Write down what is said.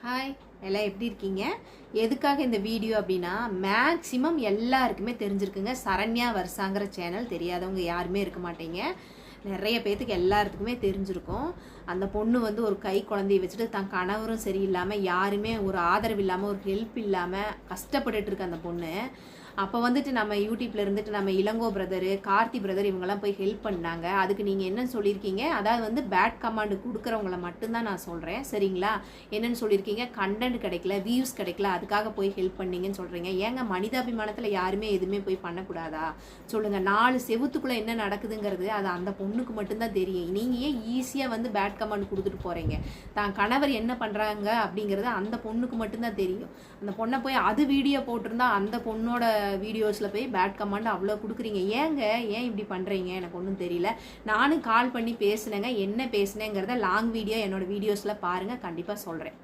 Hi, எல்லாம் எப்படி இருக்கீங்க? எதுக்காக இந்த வீடியோ அப்படின்னா, மேக்ஸிமம் எல்லாருக்குமே தெரிஞ்சிருக்குங்க. சரண்யா வர்ஷாங்கிற சேனல் தெரியாதவங்க யாருமே இருக்க மாட்டீங்க. நிறைய பேத்துக்கு எல்லாத்துக்குமே தெரிஞ்சிருக்கும். அந்த பொண்ணு வந்து ஒரு கை குழந்தைய வச்சுட்டு தன் கணவரும் சரியில்லாமல், யாருமே ஒரு ஆதரவு இல்லாமல், ஒரு ஹெல்ப் இல்லாமல் கஷ்டப்பட்டுட்டு இருக்கு அந்த பொண்ணு. அப்போ வந்துட்டு நம்ம யூடியூப்ல இருந்துட்டு நம்ம இளங்கோ பிரதரு, கார்த்தி பிரதர் இவங்கெல்லாம் போய் ஹெல்ப் பண்ணாங்க. அதுக்கு நீங்கள் என்ன சொல்லியிருக்கீங்க? அதாவது வந்து பேட் கமாண்டு கொடுக்குறவங்கள மட்டும்தான் நான் சொல்கிறேன், சரிங்களா? என்னென்னு சொல்லியிருக்கீங்க? கண்டென்ட் கிடைக்கல, வியூஸ் கிடைக்கல, அதுக்காக போய் ஹெல்ப் பண்ணீங்கன்னு சொல்கிறீங்க. ஏங்க மனிதாபிமானத்தில் யாருமே எதுவுமே போய் பண்ணக்கூடாதா? சொல்லுங்கள். 4 செவுத்துக்குள்ளே என்ன நடக்குதுங்கிறது அது அந்த பொண்ணுக்கு மட்டும்தான் தெரியும். நீங்கள் ஏன் ஈஸியாக வந்து பேட் கமாண்ட் கொடுத்துட்டு போகிறீங்க? தான் கணவர் என்ன பண்ணுறாங்க அப்படிங்கிறது அந்த பொண்ணுக்கு மட்டும்தான் தெரியும். அந்த பொண்ணை போய் அது வீடியோ போட்டிருந்தா அந்த பொண்ணோட வீடியோஸில் போய் பேட் கமாண்ட் அவ்வளோ கொடுக்குறீங்க. ஏன் இப்படி பண்ணுறீங்க? எனக்கு ஒன்றும் தெரியல. நானும் கால் பண்ணி பேசினேங்க. என்ன பேசினேங்கிறத லாங் வீடியோ என்னோடய வீடியோஸில் பாருங்கள், கண்டிப்பாக சொல்கிறேன்.